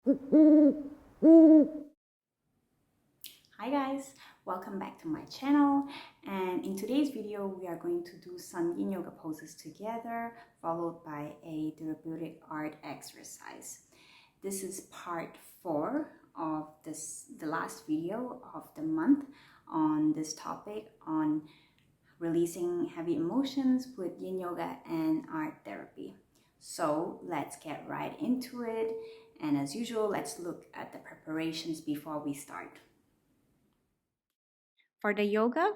Hi guys, welcome back to my channel, and in today's video we are going to do some Yin Yoga poses together, followed by a therapeutic art exercise. This is part 4 of the last video of the month on this topic on releasing heavy emotions with Yin Yoga and art therapy. So let's get right into it, and as usual, let's look at the preparations before we start. For the yoga,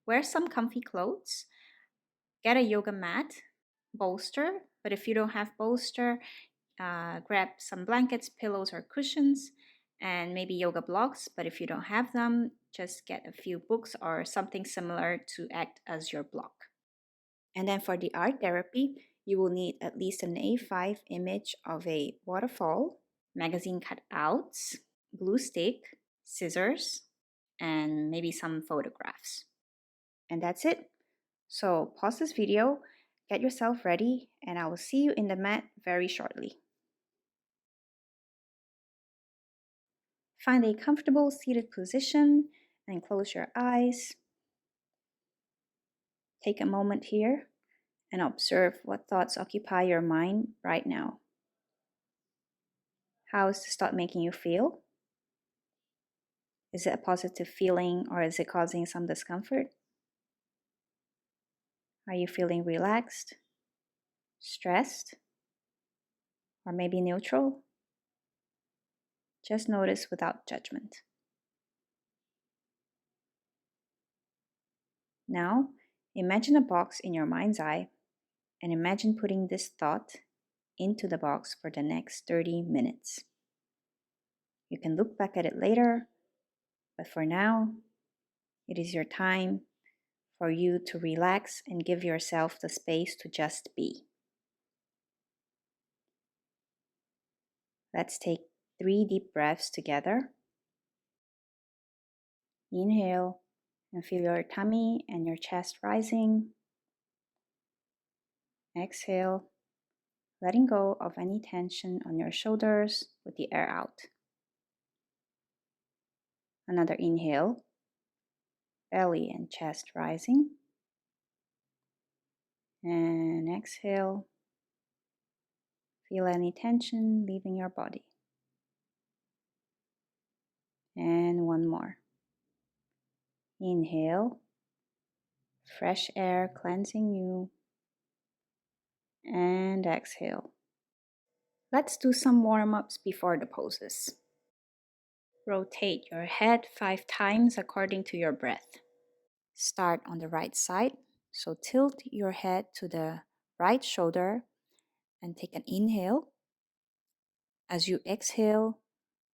wear some comfy clothes, get a yoga mat, bolster, but if you don't have bolster, grab some blankets, pillows, or cushions, and maybe yoga blocks, but if you don't have them, just get a few books or something similar to act as your block. And then for the art therapy, you will need at least an A5 image of a waterfall, magazine cutouts, glue stick, scissors, and maybe some photographs. And that's it. So pause this video, get yourself ready, and I will see you in the mat very shortly. Find a comfortable seated position and close your eyes. Take a moment here and observe what thoughts occupy your mind right now. How is this thought making you feel? Is it a positive feeling or is it causing some discomfort? Are you feeling relaxed, stressed, or maybe neutral? Just notice without judgment. Now, imagine a box in your mind's eye and imagine putting this thought into the box for the next 30 minutes. You can look back at it later, but for now, it is your time for you to relax and give yourself the space to just be. Let's take 3 deep breaths together. Inhale and feel your tummy and your chest rising. Exhale, letting go of any tension on your shoulders with the air out. Another inhale, belly and chest rising. And exhale, feel any tension leaving your body. And one more. Inhale, fresh air cleansing you. And exhale. Let's do some warm-ups before the poses. Rotate your head 5 times according to your breath. Start on the right side, so tilt your head to the right shoulder and take an inhale. As you exhale,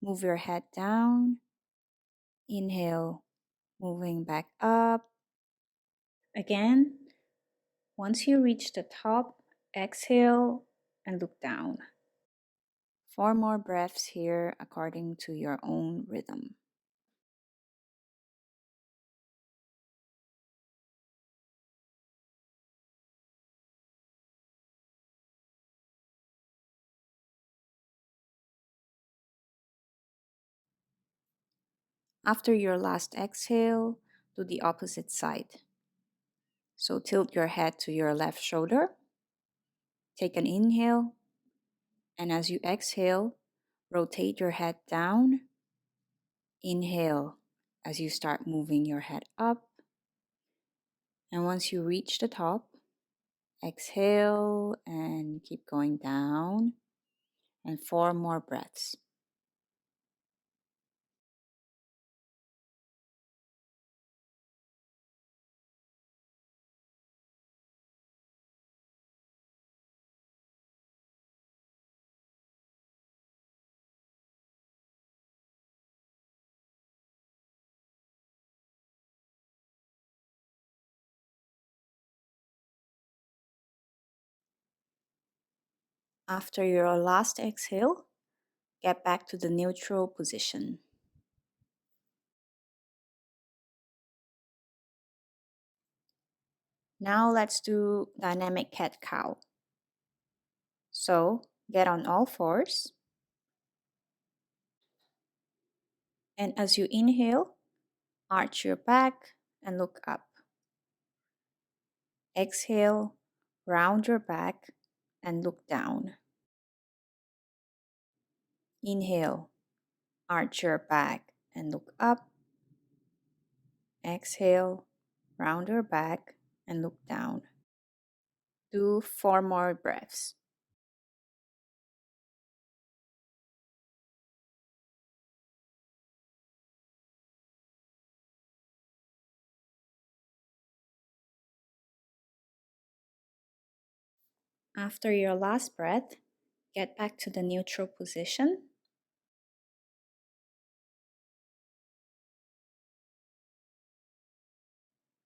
move your head down. Inhale, moving back up. Again, once you reach the top, exhale and look down. 4 more breaths here according to your own rhythm. After your last exhale, do the opposite side. So tilt your head to your left shoulder. Take an inhale, and as you exhale, rotate your head down. Inhale as you start moving your head up. And once you reach the top, exhale and keep going down. And 4 more breaths. After your last exhale, get back to the neutral position. Now let's do dynamic cat-cow. So get on all fours, And as you inhale, arch your back and look up. Exhale, round your back and look down. Inhale, arch your back and look up. Exhale, round your back and look down. Do 4 more breaths. After your last breath, get back to the neutral position.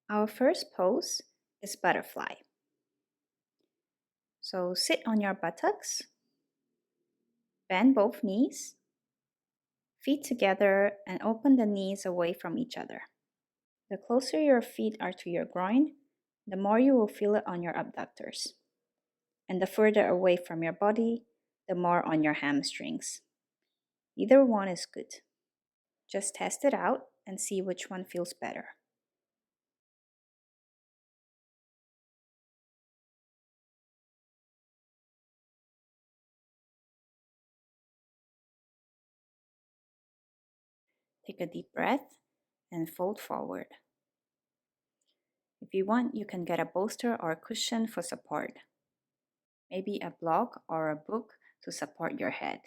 Our first pose is butterfly. So sit on your buttocks, bend both knees, feet together, and open the knees away from each other. The closer your feet are to your groin, the more you will feel it on your abductors. And the further away from your body, the more on your hamstrings. Either one is good. Just test it out and see which one feels better. Take a deep breath and fold forward. If you want, you can get a bolster or a cushion for support. Maybe a block or a book to support your head.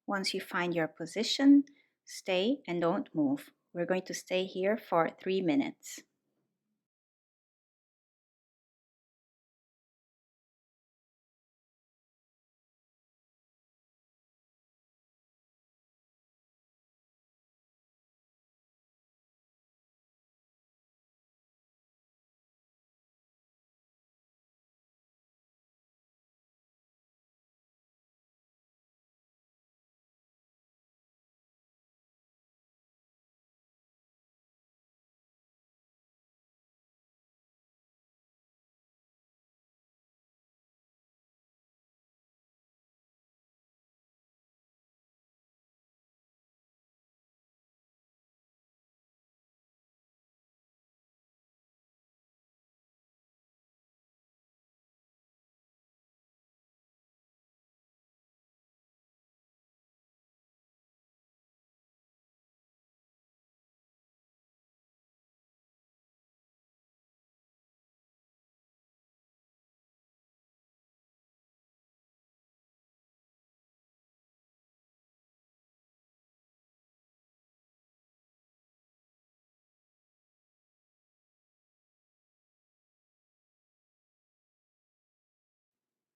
Once you find your position, stay and don't move. We're going to stay here for 3 minutes.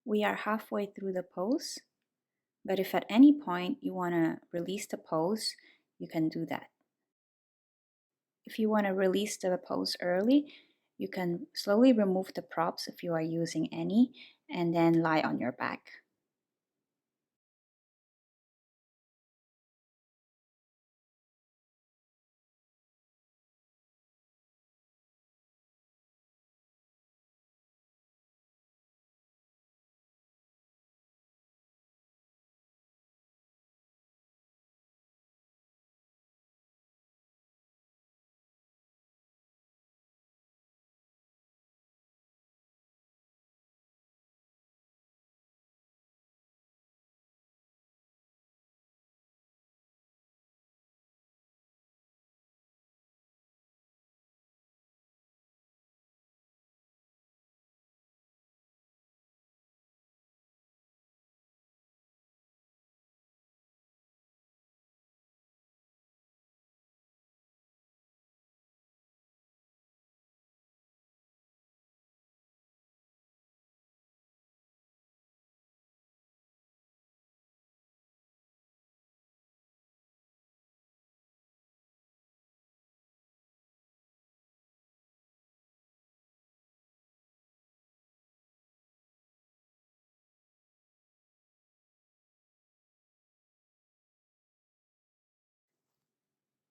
We are halfway through the pose, but if at any point you want to release the pose, you can do that. If you want to release the pose early, you can slowly remove the props if you are using any, and then lie on your back.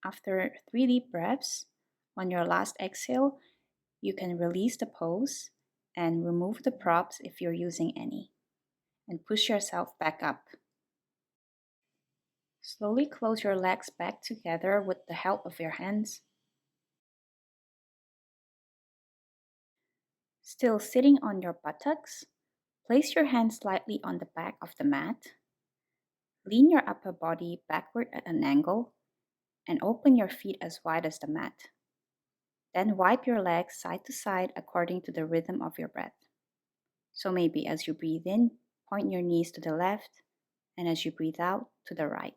After 3 deep breaths, on your last exhale, You can release the pose and remove the props if you're using any, and push yourself back up. Slowly close your legs back together with the help of your hands. Still sitting on your buttocks, place your hands slightly on the back of the mat. Lean your upper body backward at an angle and open your feet as wide as the mat. Then wipe your legs side to side according to the rhythm of your breath. So maybe as you breathe in, point your knees to the left, and as you breathe out, to the right.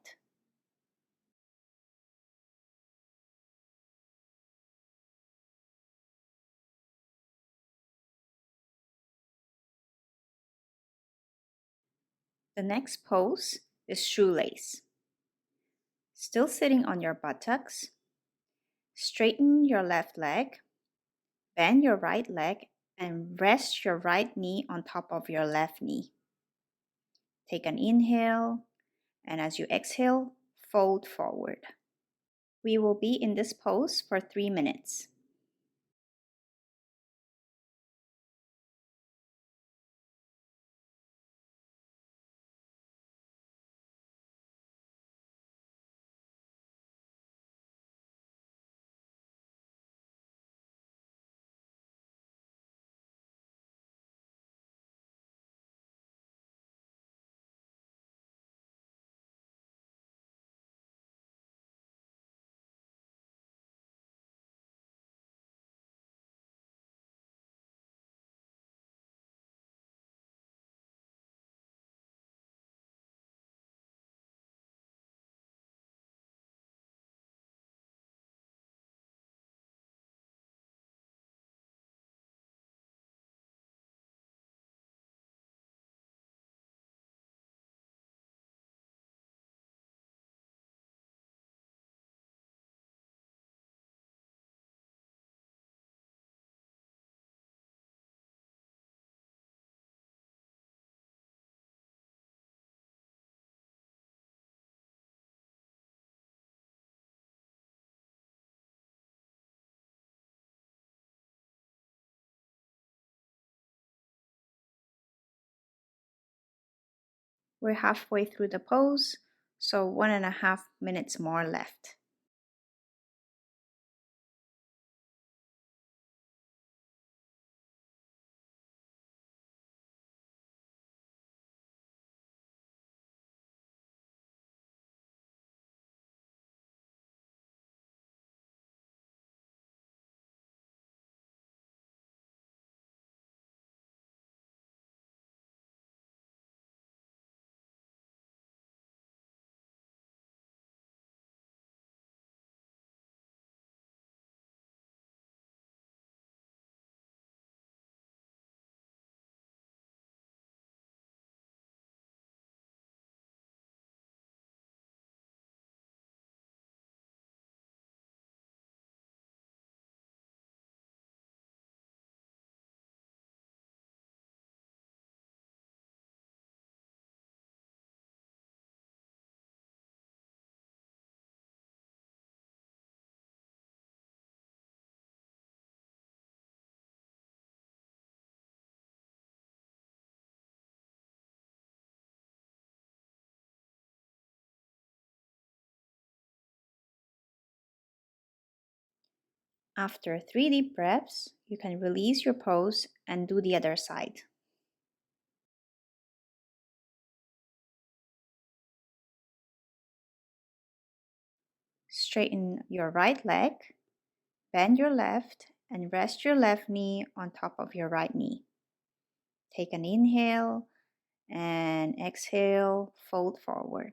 The next pose is shoelace. Still sitting on your buttocks, straighten your left leg, bend your right leg, and rest your right knee on top of your left knee. Take an inhale, and as you exhale, fold forward. We will be in this pose for 3 minutes. We're halfway through the pose, so 1.5 minutes more left. After 3 deep breaths, you can release your pose and do the other side. Straighten your right leg, bend your left, and rest your left knee on top of your right knee. Take an inhale and exhale, fold forward.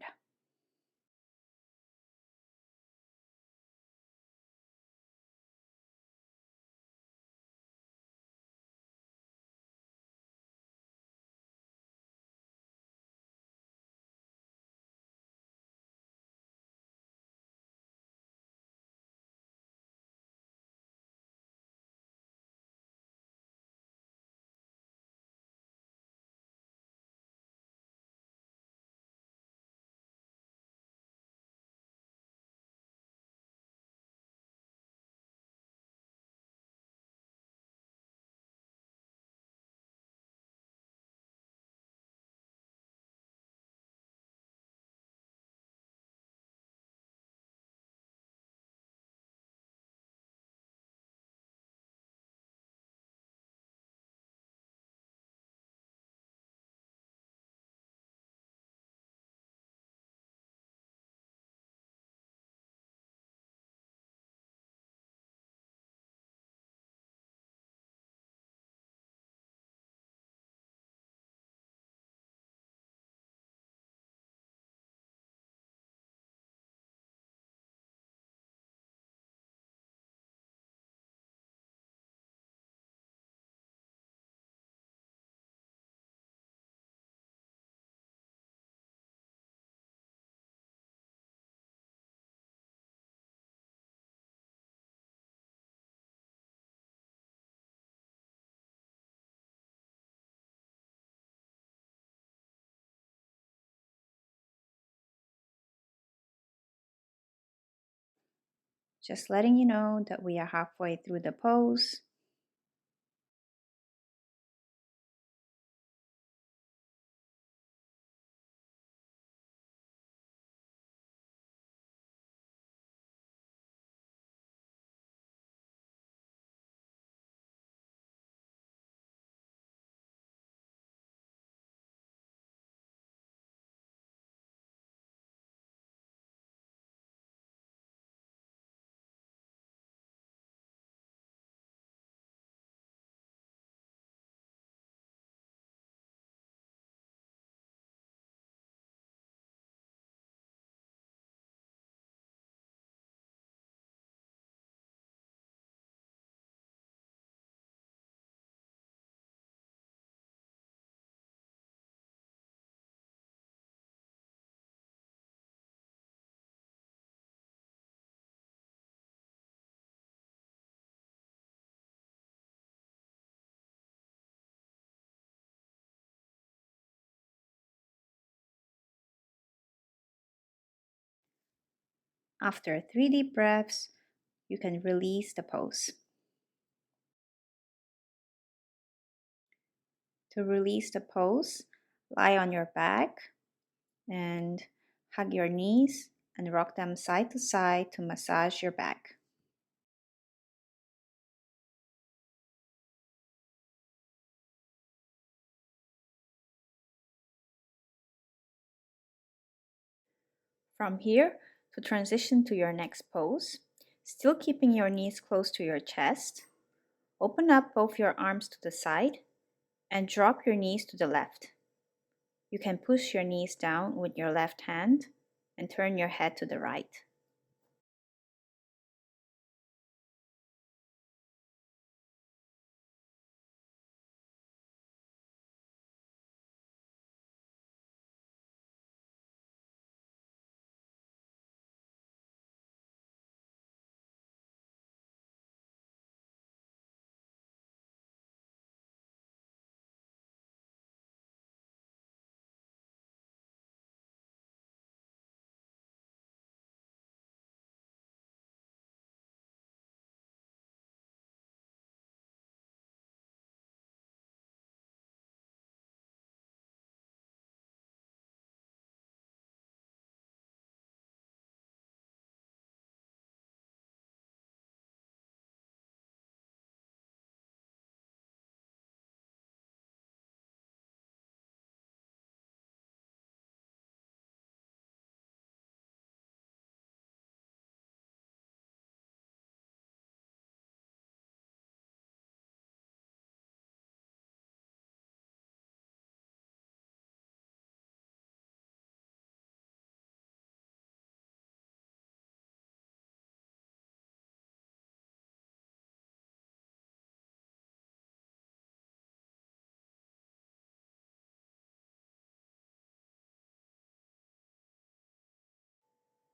Just letting you know that we are halfway through the pose. After 3 deep breaths, you can release the pose. To release the pose, lie on your back and hug your knees and rock them side to side to massage your back. From here, to transition to your next pose, still keeping your knees close to your chest, open up both your arms to the side and drop your knees to the left. You can push your knees down with your left hand and turn your head to the right.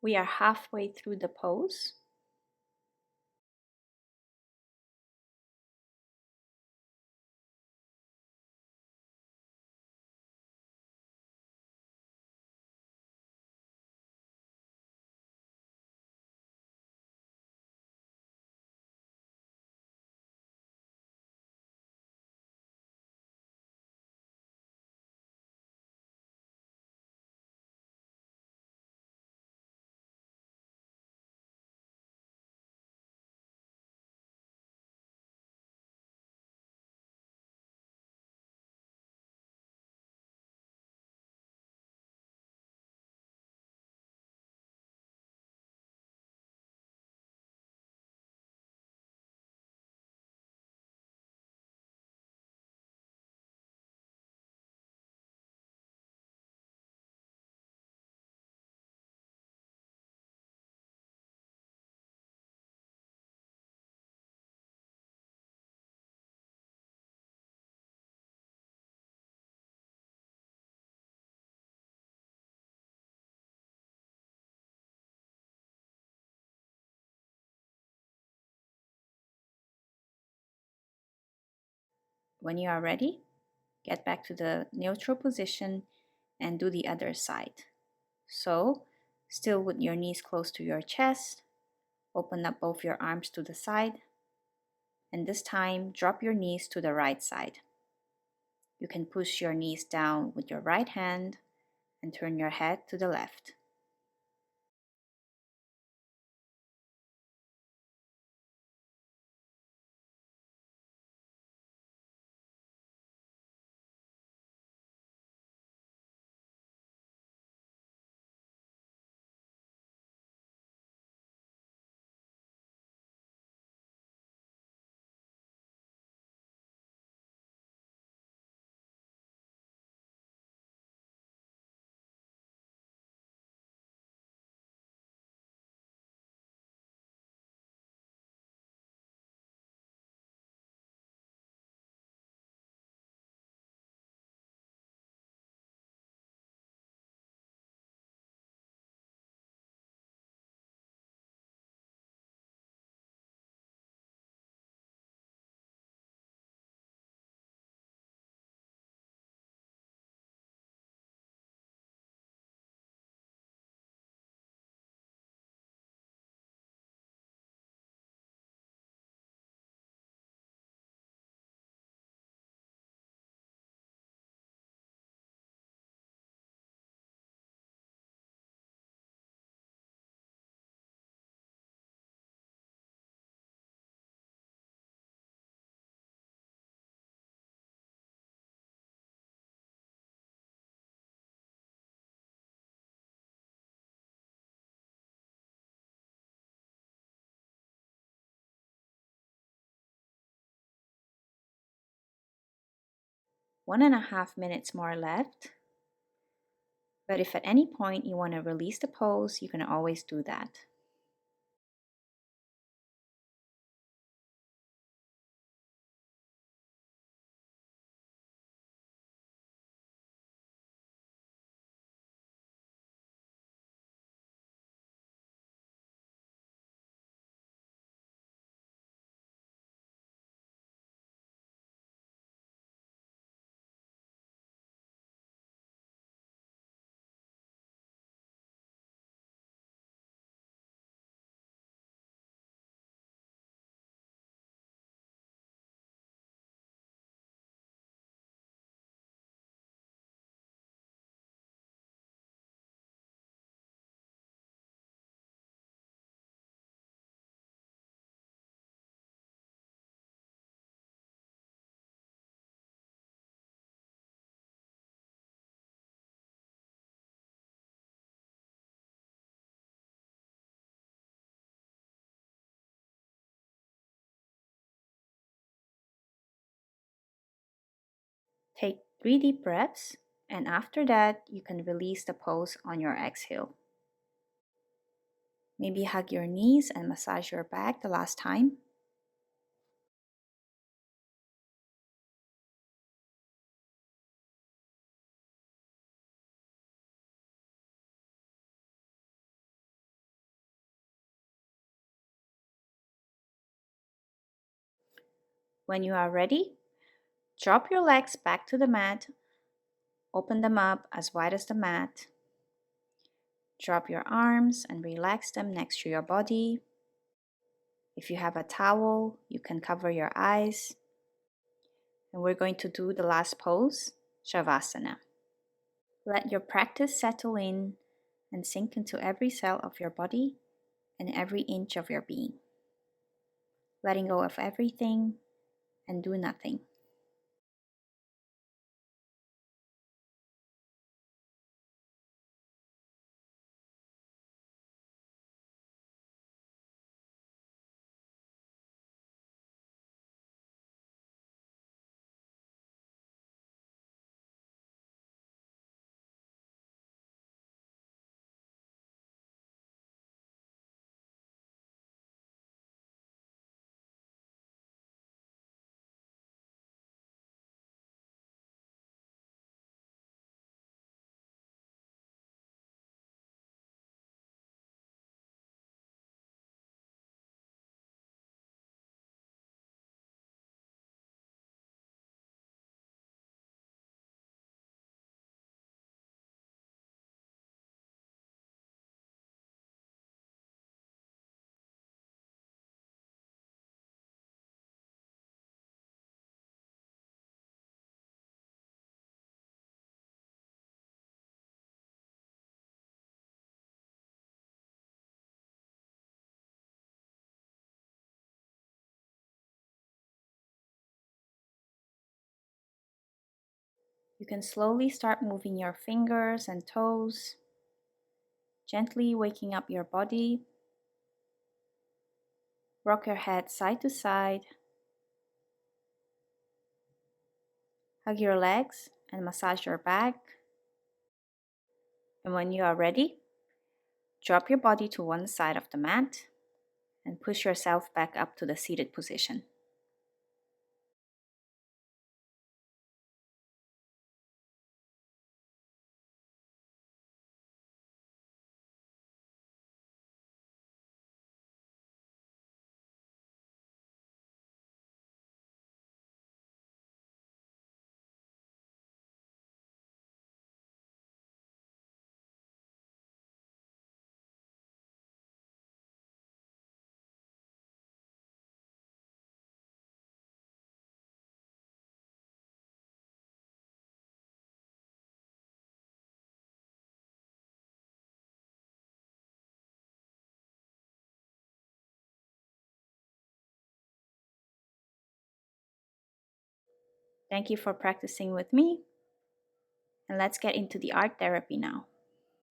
We are halfway through the pose. When you are ready, get back to the neutral position and do the other side. So, still with your knees close to your chest, Open up both your arms to the side, and this time drop your knees to the right side. You can push your knees down with your right hand and turn your head to the left. One and a half minutes more left. But if at any point you want to release the pose, you can always do that. Take 3 deep breaths, and after that, you can release the pose on your exhale. Maybe hug your knees and massage your back the last time. When you are ready, drop your legs back to the mat. Open them up as wide as the mat. Drop your arms and relax them next to your body. If you have a towel, you can cover your eyes. And we're going to do the last pose, Shavasana. Let your practice settle in and sink into every cell of your body and every inch of your being. Letting go of everything and do nothing. You can slowly start moving your fingers and toes, gently waking up your body. Rock your head side to side. Hug your legs and massage your back. And when you are ready, drop your body to one side of the mat and push yourself back up to the seated position. Thank you for practicing with me, and let's get into the art therapy now.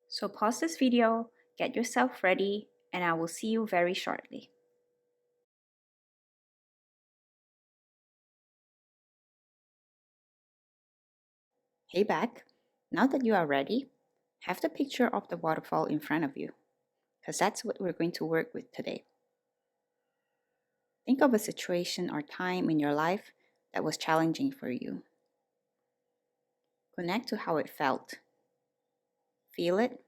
So pause this video, get yourself ready, and I will see you very shortly. Hey back, now that you are ready, have the picture of the waterfall in front of you, because that's what we're going to work with today. Think of a situation or time in your life that was challenging for you. Connect to how it felt. Feel it.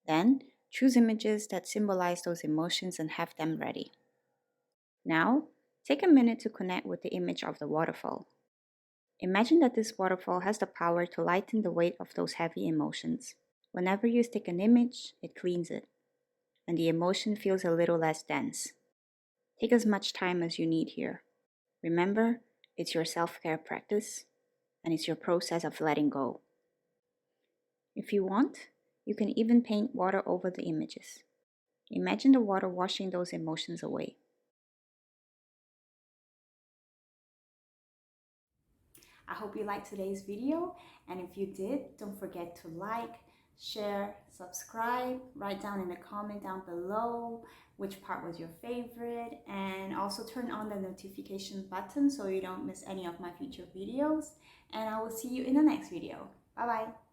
Then choose images that symbolize those emotions and have them ready. Now, take a minute to connect with the image of the waterfall. Imagine that this waterfall has the power to lighten the weight of those heavy emotions. Whenever you stick an image, it cleans it, and the emotion feels a little less dense. Take as much time as you need here. Remember, it's your self-care practice, and it's your process of letting go. If you want, you can even paint water over the images. Imagine the water washing those emotions away. I hope you liked today's video, and if you did, don't forget to like, share, subscribe, write down in the comment down below which part was your favorite, and also turn on the notification button so you don't miss any of my future videos, and I will see you in the next video. Bye bye.